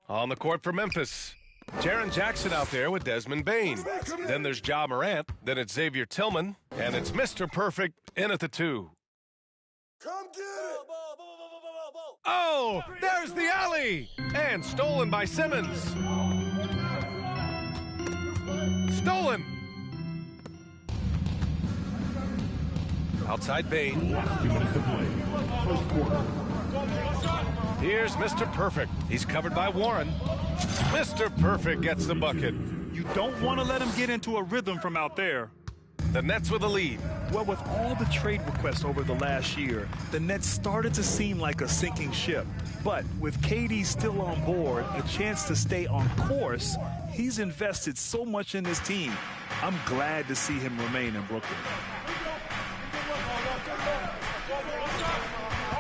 On the court for Memphis, Jaren Jackson out there with Desmond Bain. Then there's Ja Morant. Then it's Xavier Tillman. And it's Mr. Perfect in at the 2. Come get it! Oh, there's the alley! And stolen by Simmons. Stolen. Outside Bain. Here's Mr. Perfect. He's covered by Warren. Mr. Perfect gets the bucket. You don't want to let him get into a rhythm from out there. The Nets with a lead. Well, with all the trade requests over the last year, the Nets started to seem like a sinking ship. But with KD still on board, a chance to stay on course, he's invested so much in his team. I'm glad to see him remain in Brooklyn.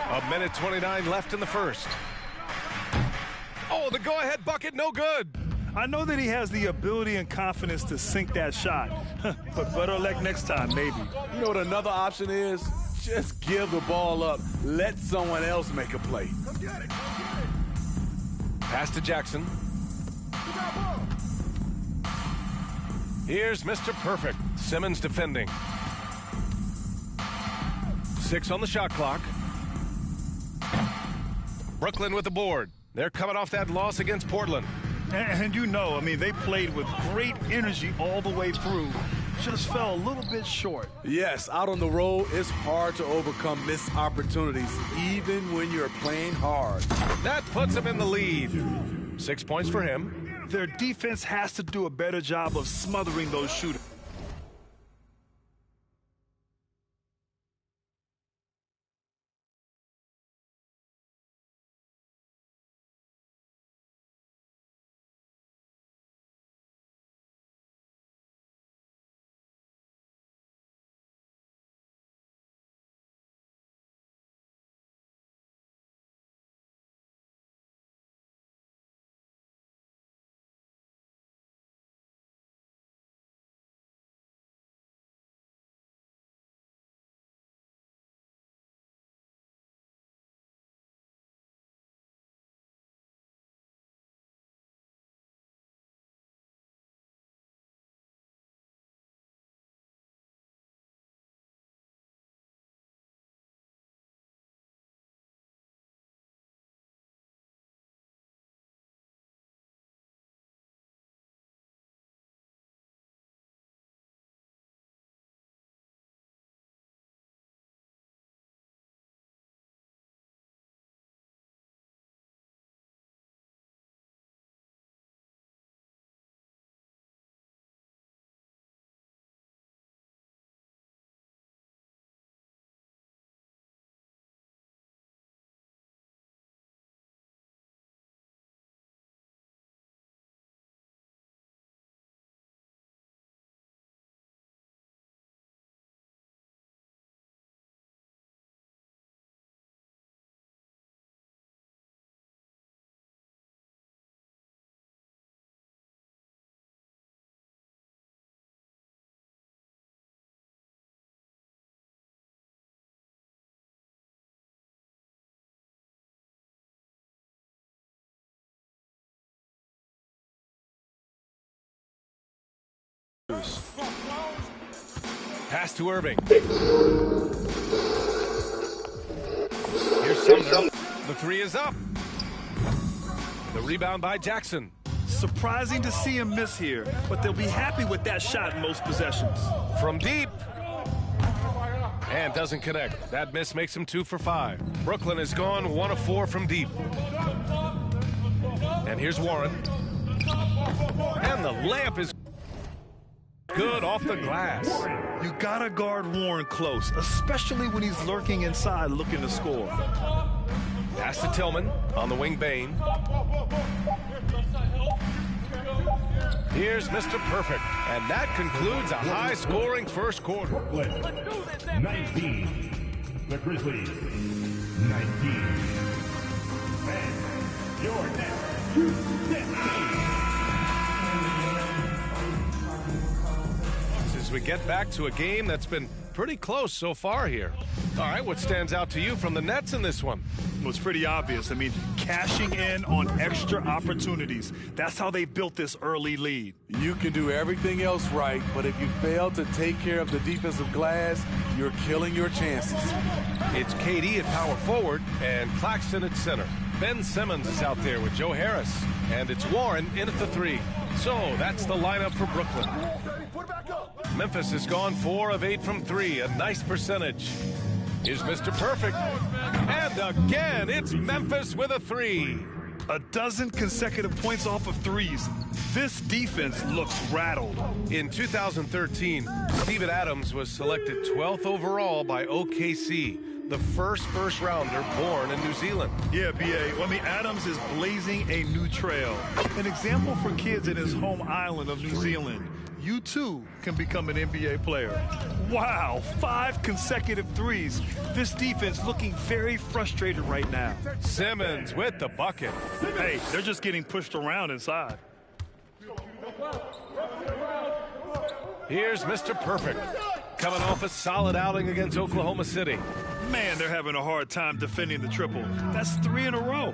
A minute 29 left in the first. Oh, the go-ahead bucket, no good. I know that he has the ability and confidence to sink that shot, but better luck next time, maybe. You know what another option is? Just give the ball up. Let someone else make a play. Pass to Jackson. Here's Mr. Perfect. Simmons defending. 6 on the shot clock. Brooklyn with the board. They're coming off that loss against Portland. And you know, I mean, they played with great energy all the way through. Just fell a little bit short. Yes, out on the road, it's hard to overcome missed opportunities, even when you're playing hard. That puts him in the lead. 6 points for him. Their defense has to do a better job of smothering those shooters. Pass to Irving. Here's Sumner. The 3 is up. The rebound by Jackson. Surprising to see him miss here, but they'll be happy with that shot in most possessions. From deep. And doesn't connect. That miss makes him 2 for 5. Brooklyn has gone 1 of 4 from deep. And here's Warren. And the layup is good off the glass. You gotta guard Warren close, especially when he's lurking inside looking to score. Pass to Tillman on the wing. Bain. Here's Mr. Perfect, and that concludes a high-scoring first quarter. 19. The Grizzlies 19. And your next As we get back to a game that's been pretty close so far here. All right, what stands out to you from the Nets in this one? Well, it's pretty obvious. I mean, cashing in on extra opportunities. That's how they built this early lead. You can do everything else right, but if you fail to take care of the defensive glass, you're killing your chances. It's KD at power forward and Claxton at center. Ben Simmons is out there with Joe Harris, and it's Warren in at the 3. So that's the lineup for Brooklyn. Memphis has gone 4 of 8 from 3, a nice percentage. Here's Mr. Perfect, and again it's Memphis with a 3. A dozen consecutive points off of threes. This defense looks rattled. In 2013, Steven Adams was selected 12th overall by OKC, the first rounder born in New Zealand. Yeah, B.A. Well, I mean, Adams is blazing a new trail. An example for kids in his home island of New Zealand. You, too, can become an NBA player. Wow, 5 consecutive threes. This defense looking very frustrated right now. Simmons with the bucket. Hey, they're just getting pushed around inside. Here's Mr. Perfect, coming off a solid outing against Oklahoma City. Man, they're having a hard time defending the triple. That's 3 in a row.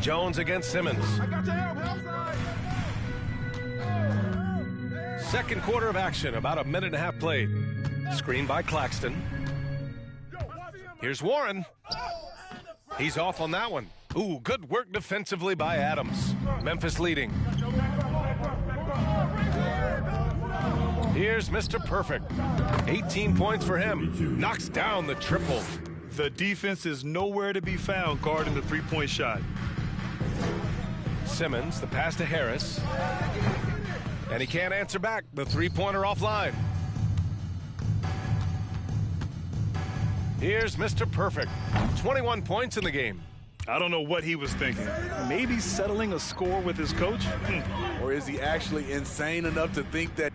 Jones against Simmons. Second quarter of action, about a minute and a half played. Screen by Claxton. Here's Warren. He's off on that one. Ooh, good work defensively by Adams. Memphis leading. Here's Mr. Perfect. 18 points for him. Knocks down the triple. The defense is nowhere to be found guarding the three-point shot. Simmons, the pass to Harris. And he can't answer back. The three-pointer offline. Here's Mr. Perfect. 21 points in the game. I don't know what he was thinking. Maybe settling a score with his coach? Or is he actually insane enough to think that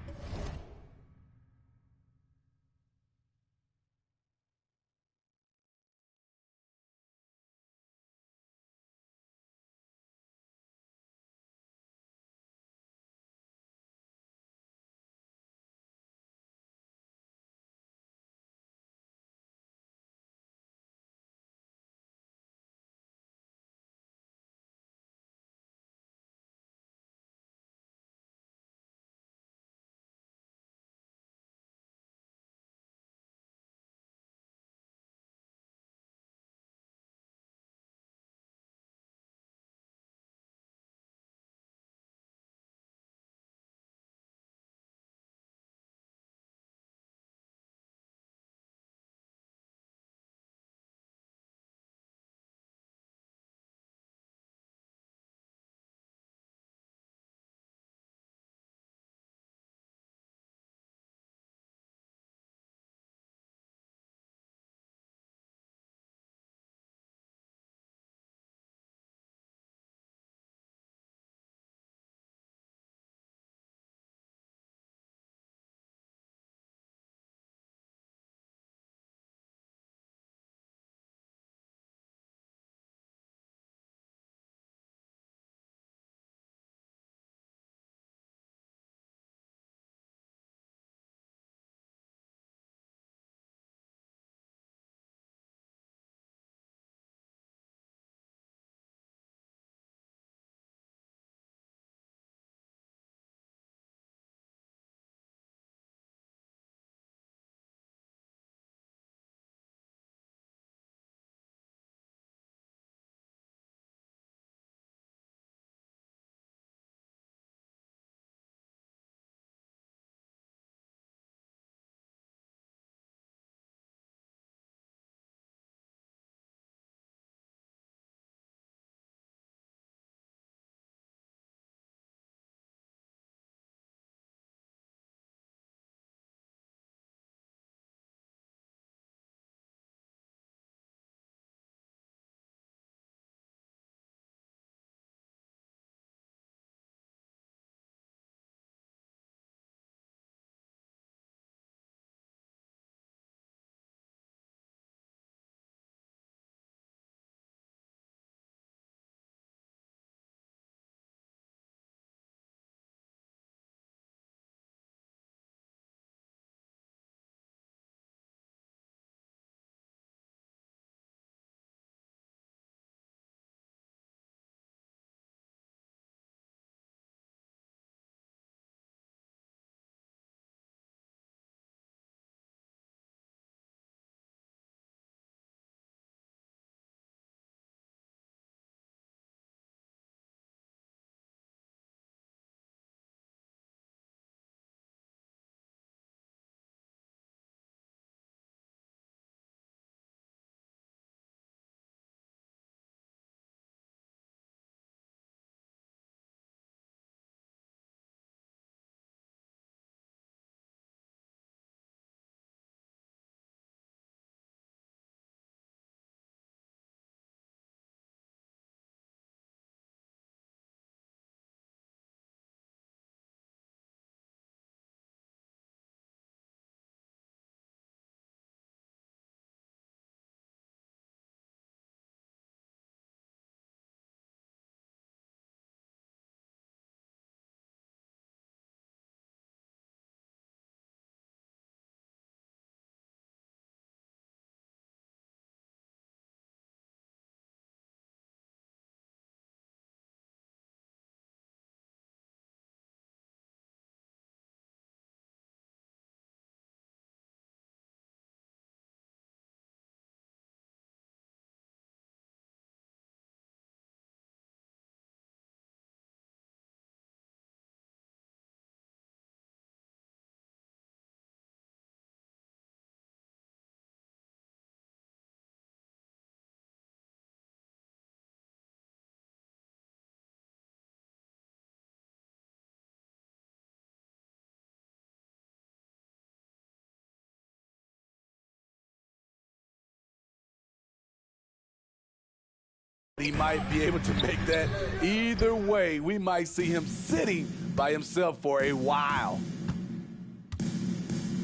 He might be able to make that. Either way, we might see him sitting by himself for a while.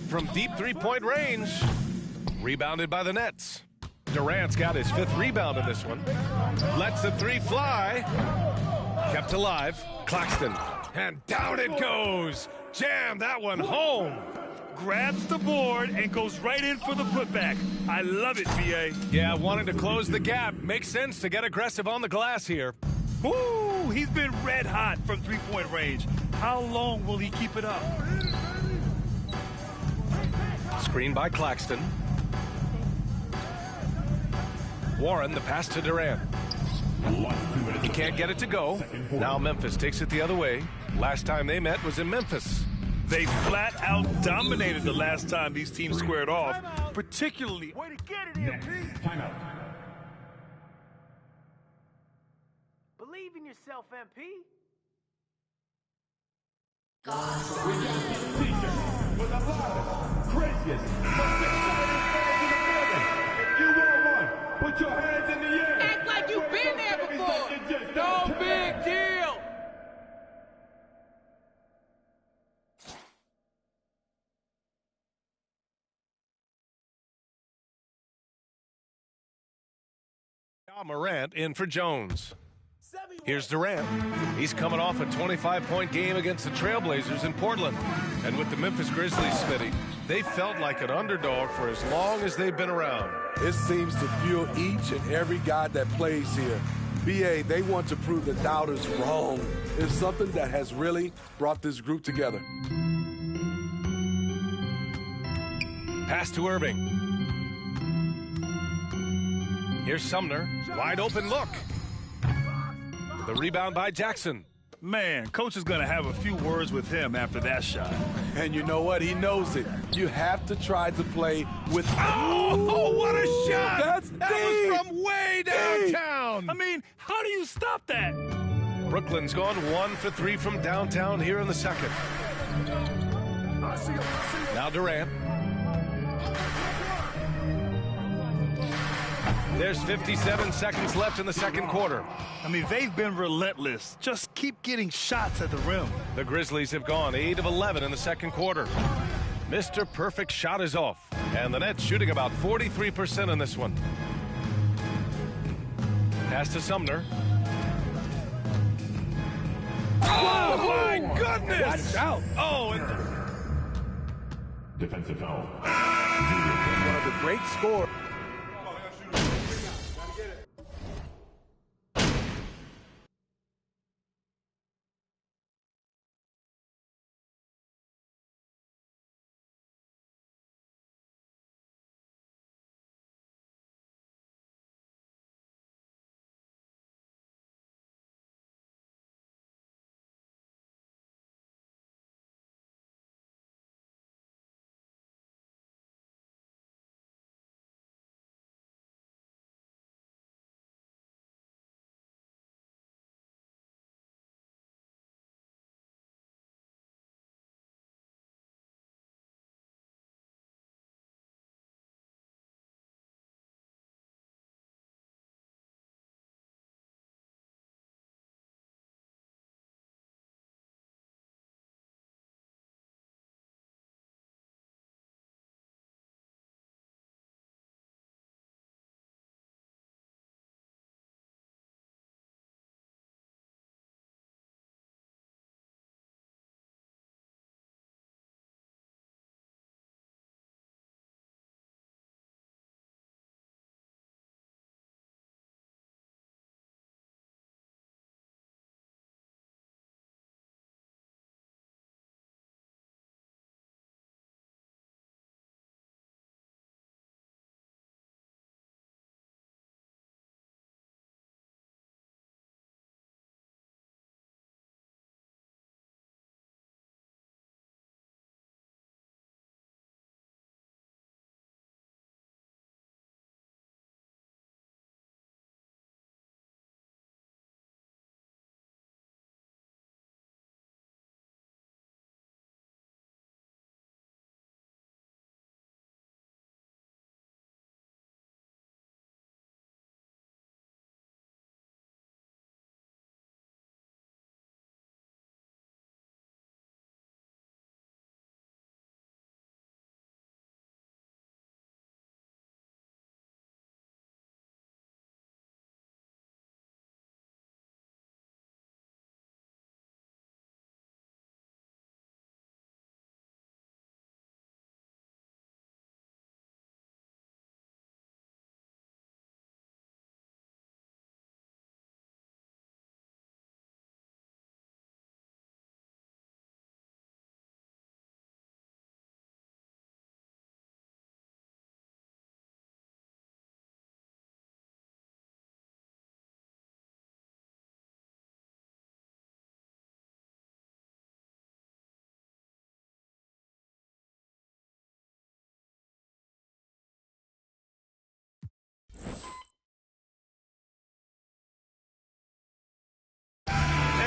From deep three-point range, rebounded by the Nets. Durant's got his 5th rebound in this one. Lets the 3 fly. Kept alive. Claxton. And down it goes. Jam that one home. Grabs the board and goes right in for the putback. I love it, B.A. Yeah, wanting to close the gap. Makes sense to get aggressive on the glass here. Ooh, he's been red hot from three-point range. How long will he keep it up? Screen by Claxton. Warren, the pass to Durant. He can't get it to go. Now Memphis takes it the other way. Last time they met was in Memphis. They flat out dominated the last time these teams squared off, particularly. Way to get it here, Timeout. Believe in yourself, MP. For the loudest, craziest, most exciting fans in the building. If you want one, put your hands in the air. Act like you've been there before. No big deal. Morant in for Jones. Here's Durant. He's coming off a 25-point game against the Trailblazers in Portland. And with the Memphis Grizzlies, Smitty, they felt like an underdog for as long as they've been around. It seems to fuel each and every guy that plays here. BA, they want to prove the doubters wrong. It's something that has really brought this group together. Pass to Irving. Here's Sumner. Wide open look. The rebound by Jackson. Man, coach is going to have a few words with him after that shot. And you know what? He knows it. You have to try to play with... Oh, what a shot! That's that deep. was from way downtown. I mean, how do you stop that? Brooklyn's gone 1 for 3 from downtown here in the second. Now Durant. There's 57 seconds left in the second quarter. I mean, they've been relentless. Just keep getting shots at the rim. The Grizzlies have gone 8 of 11 in the second quarter. Mr. Perfect shot is off. And the Nets shooting about 43% in this one. Pass to Sumner. Oh, my goodness! Watch out! Oh, and Defensive foul. One of the great scores.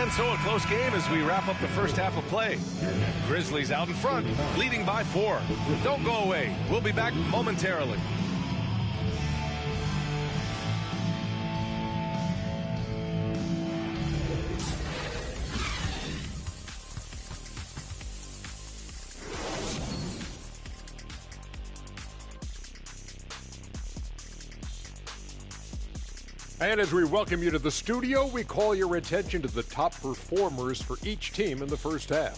And so a close game as we wrap up the first half of play. Grizzlies out in front, leading by 4. Don't go away. We'll be back momentarily. And as we welcome you to the studio, we call your attention to the top performers for each team in the first half.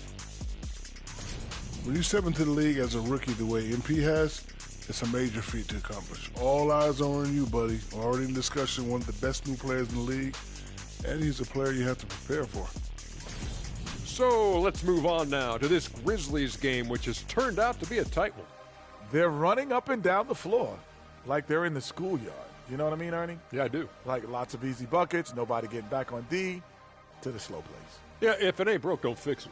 When you step into the league as a rookie the way MP has, it's a major feat to accomplish. All eyes are on you, buddy. Already in discussion, one of the best new players in the league, and he's a player you have to prepare for. So let's move on now to this Grizzlies game, which has turned out to be a tight one. They're running up and down the floor like they're in the schoolyard. You know what I mean, Ernie? Yeah, I do. Like lots of easy buckets, nobody getting back on D, to the slow plays. Yeah, if it ain't broke, don't fix it.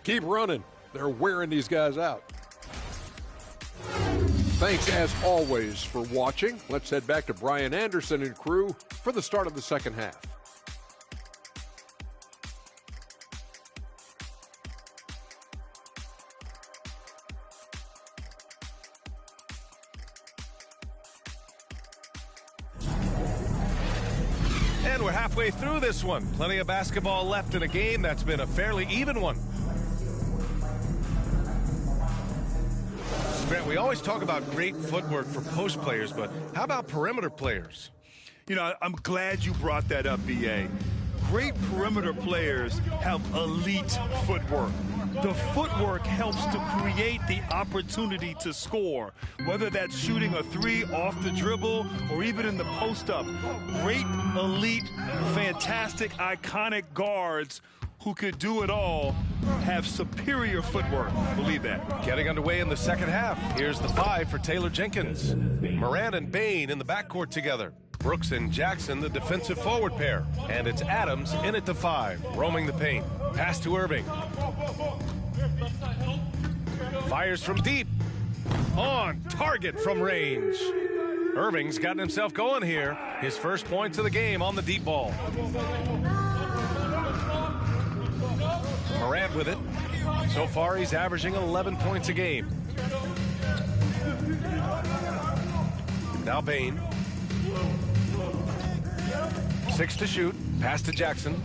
Keep running. They're wearing these guys out. Thanks, as always, for watching. Let's head back to Brian Anderson and crew for the start of the second half. And we're halfway through this one. Plenty of basketball left in a game that's been a fairly even one. Grant, we always talk about great footwork for post players, but how about perimeter players? You know, I'm glad you brought that up, B.A. Great perimeter players have elite footwork. The footwork helps to create the opportunity to score, whether that's shooting a 3 off the dribble or even in the post-up. Great, elite, fantastic, iconic guards who could do it all have superior footwork. Believe that. Getting underway in the second half. Here's the 5 for Taylor Jenkins. Moran and Bain in the backcourt together. Brooks and Jackson, the defensive forward pair. And it's Adams in at the 5, roaming the paint. Pass to Irving. Fires from deep. On target from range. Irving's gotten himself going here. His first points of the game on the deep ball. Morant with it. So far, he's averaging 11 points a game. Now Bain. 6 to shoot. Pass to Jackson.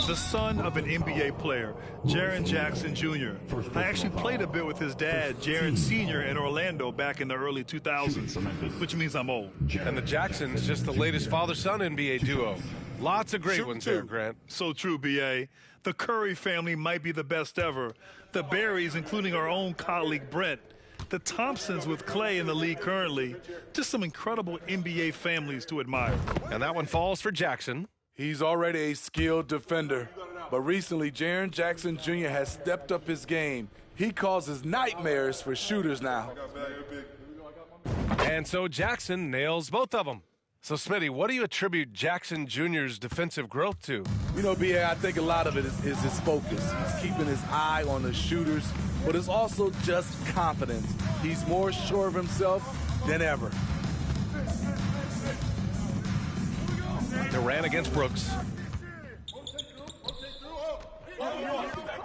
The son of an NBA player, Jaren Jackson Jr. I actually played a bit with his dad, Jaren Sr. in Orlando back in the early 2000s, which means I'm old. And the Jacksons, just the latest father-son NBA duo. Lots of great ones there, Grant. So true, B.A. The Curry family might be the best ever. The Berrys, including our own colleague Brent. The Thompsons with Clay in the league currently. Just some incredible NBA families to admire. And that one falls for Jackson. He's already a skilled defender, but recently Jaren Jackson Jr. has stepped up his game. He causes nightmares for shooters now. And so Jackson nails both of them. So, Smitty, what do you attribute Jackson Jr.'s defensive growth to? You know, B.A., I think a lot of it is his focus. He's keeping his eye on the shooters, but it's also just confidence. He's more sure of himself than ever. Durant against Brooks.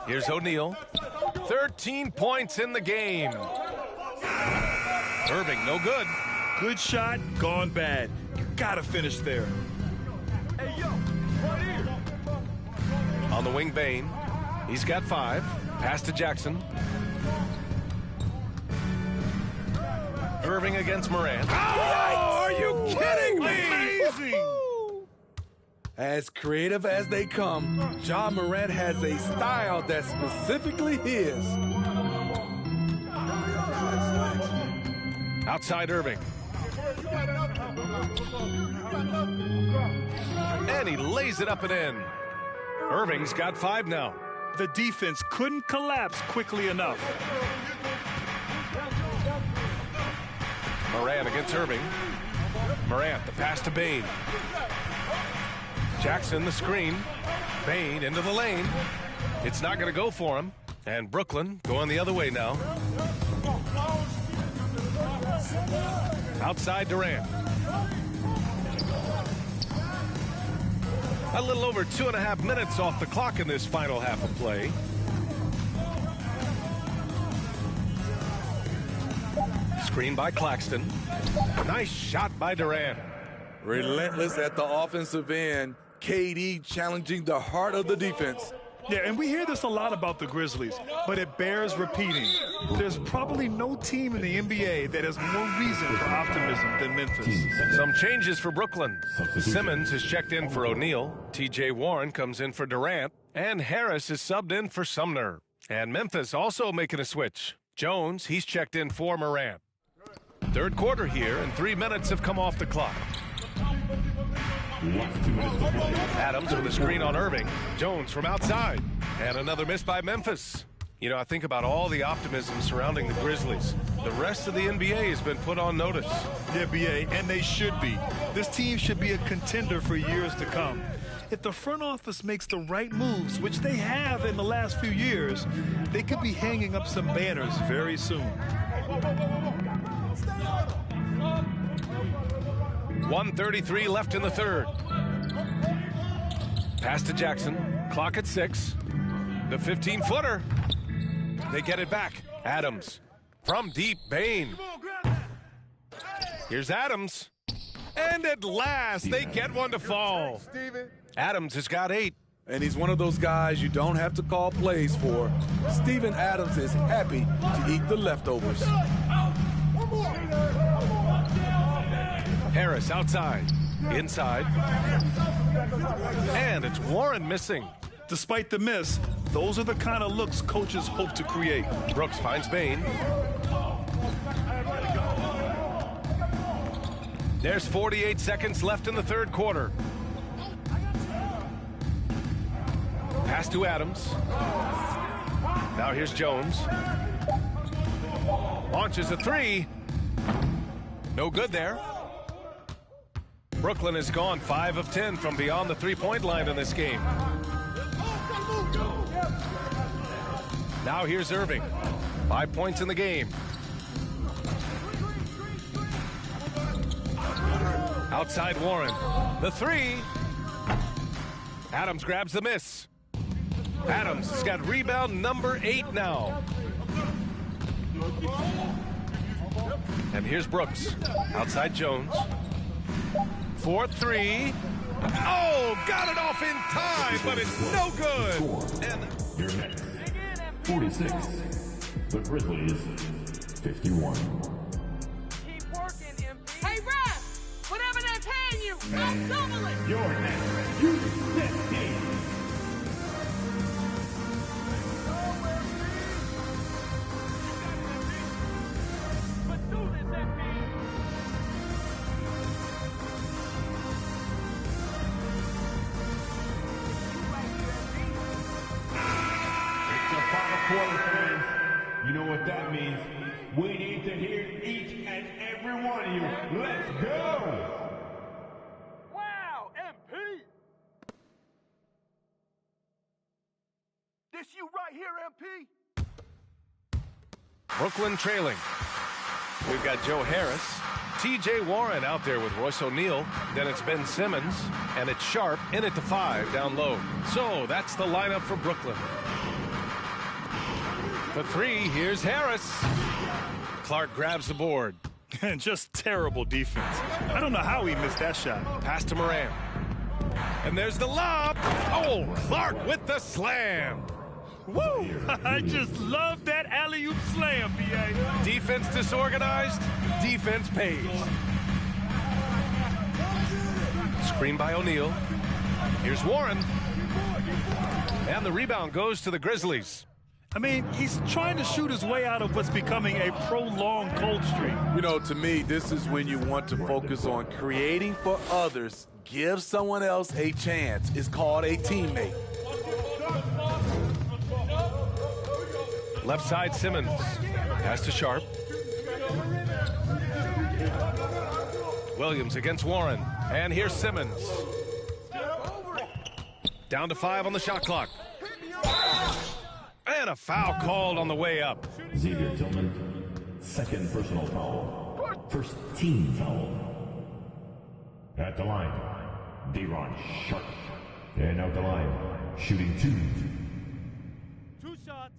Here's O'Neal. 13 points in the game. Irving, no good. Good shot, gone bad. You gotta finish there. On the wing, Bain. He's got 5. Pass to Jackson. Irving against Morant. Oh, are you kidding me? Amazing! As creative as they come, Ja Morant has a style that's specifically his. Outside Irving. And he lays it up and in. Irving's got 5 now. The defense couldn't collapse quickly enough. Morant against Irving. Morant, the pass to Bain. Jackson, the screen. Bain into the lane. It's not going to go for him. And Brooklyn going the other way now. Outside Durant. A little over 2.5 minutes off the clock in this final half of play. Screen by Claxton. Nice shot by Durant. Relentless at the offensive end. KD challenging the heart of the defense. Yeah, and we hear this a lot about the Grizzlies, but it bears repeating. There's probably no team in the NBA that has more reason for optimism than Memphis. Some changes for Brooklyn. Simmons is checked in for O'Neal. T.J. Warren comes in for Durant. And Harris is subbed in for Sumner. And Memphis also making a switch. Jones, he's checked in for Morant. Third quarter here, and 3 minutes have come off the clock. Adams with a screen on Irving. Jones from outside. And another miss by Memphis. You know, I think about all the optimism surrounding the Grizzlies. The rest of the NBA has been put on notice. Yeah, BA, and they should be. This team should be a contender for years to come. If the front office makes the right moves, which they have in the last few years, they could be hanging up some banners very soon. 1:33 left in the third. Pass to Jackson. Clock at 6. The 15-footer. They get it back. Adams from deep. Bain. Here's Adams. And at last, they get one to fall. Adams has got 8. And he's one of those guys you don't have to call plays for. Steven Adams is happy to eat the leftovers. Harris outside. Inside. And it's Warren missing. Despite the miss, those are the kind of looks coaches hope to create. Brooks finds Bain. There's 48 seconds left in the third quarter. Pass to Adams. Now here's Jones. Launches a 3. No good there. Brooklyn has gone 5 of 10 from beyond the three-point line in this game. Now here's Irving. 5 points in the game. Outside Warren. The 3. Adams grabs the miss. Adams has got rebound number 8 now. And here's Brooks. Outside Jones. 4-3. Oh, got it off in time, but it's no good. And your next 46. The Grizzlies 51. Keep working, MP. Hey, ref! Whatever they're paying you, I'll double it! Your next you set game. Let's do this, MP! Final quarter, fans. You know what that means. We need to hear each and every one of you. Let's go! Wow, MP! This you right here, MP? Brooklyn trailing. We've got Joe Harris. T.J. Warren out there with Royce O'Neal. Then it's Ben Simmons. And it's Sharp in at the 5 down low. So that's the lineup for Brooklyn. For 3, here's Harris. Clark grabs the board. And just terrible defense. I don't know how he missed that shot. Pass to Morant. And there's the lob. Oh, Clark with the slam. Woo! I just love that alley-oop slam, B.A. Defense disorganized. Defense pays. Screen by O'Neal. Here's Warren. And the rebound goes to the Grizzlies. I mean, he's trying to shoot his way out of what's becoming a prolonged cold streak. You know, to me, this is when you want to focus on creating for others. Give someone else a chance. It's called a teammate. Left side, Simmons. Pass to Sharp. Williams against Warren. And here's Simmons. Down to 5 on the shot clock. And a foul called on the way up. Xavier Tillman, second personal foul. First team foul. At the line, De'Ron Sharp. And out the line, shooting 2. 2 shots.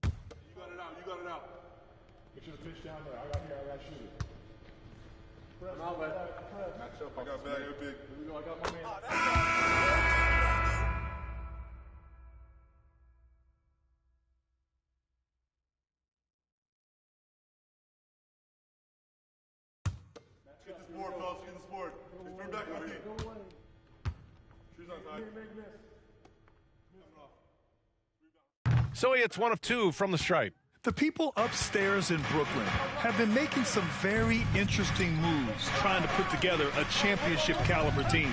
You got it out. You got it out. Get your pitch down there. I got shoot it. Press. I'm outlet. I got bag. You're big. Here we go. I got my man. Get this board, fellas. Get this board. Just bring back on me. Shoes on side. So he hits 1 of 2 from the stripe. The people upstairs in Brooklyn have been making some very interesting moves trying to put together a championship caliber team.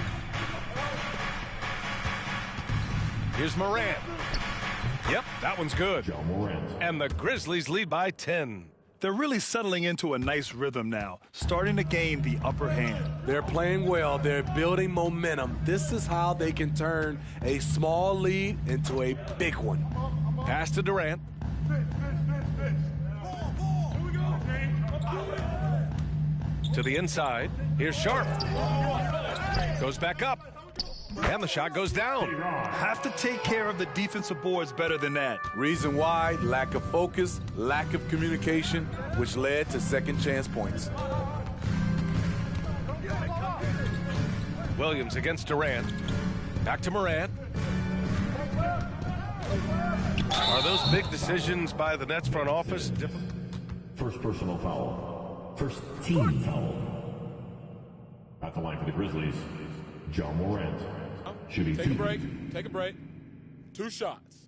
Here's Morant. Yep, that one's good. John Morant. And the Grizzlies lead by 10. They're really settling into a nice rhythm now, starting to gain the upper hand. They're playing well. They're building momentum. This is how they can turn a small lead into a big one. Pass to Durant. To the inside. Here's Sharp. Goes back up. And the shot goes down. Have to take care of the defensive boards better than that. Reason why? Lack of focus, lack of communication, which led to second chance points. Williams against Durant. Back to Morant. Are those big decisions by the Nets front office different? First personal foul. First team foul. At the line for the Grizzlies, John Morant. Shooting 2. Take a break. Take a break. 2 shots.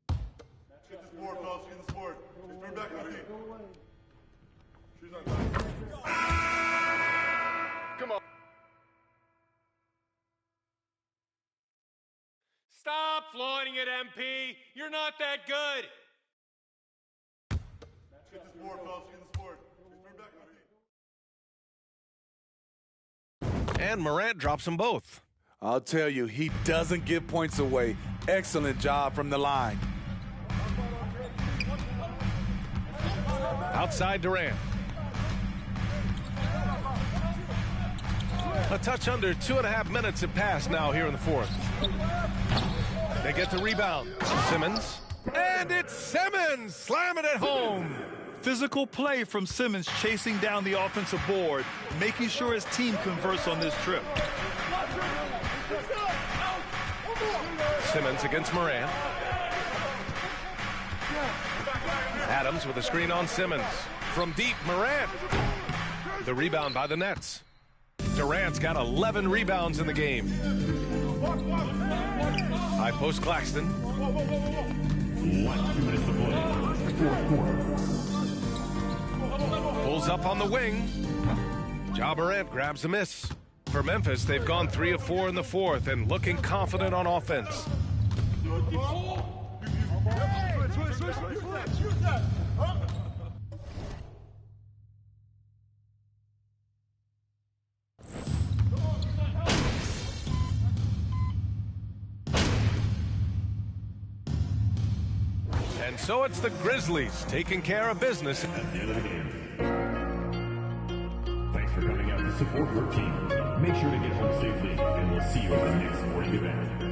Get this board, fellas. Get this board. Just bring back on me. Shoes on side. Come on. Stop flaunting it, MP. You're not that good. Get this board, fellas. Get this board. Just bring back on me. And Morant drops them both. I'll tell you, he doesn't give points away. Excellent job from the line. Outside Durant. A touch under 2.5 minutes have passed now here in the fourth. They get the rebound. Simmons. And it's Simmons slamming it home. Physical play from Simmons chasing down the offensive board, making sure his team converts on this trip. Simmons against Morant. Adams with a screen on Simmons. From deep, Morant. The rebound by the Nets. Durant's got 11 rebounds in the game. High post Claxton. 2 minutes to play. Fourth quarter. Pulls up on the wing. Ja Morant grabs a miss. For Memphis, they've gone 3 of 4 in the fourth and looking confident on offense. And so it's the Grizzlies taking care of business. At the end of the game. Thanks for coming out to support your team. Make sure to get home safely, and we'll see you at the next sporting event.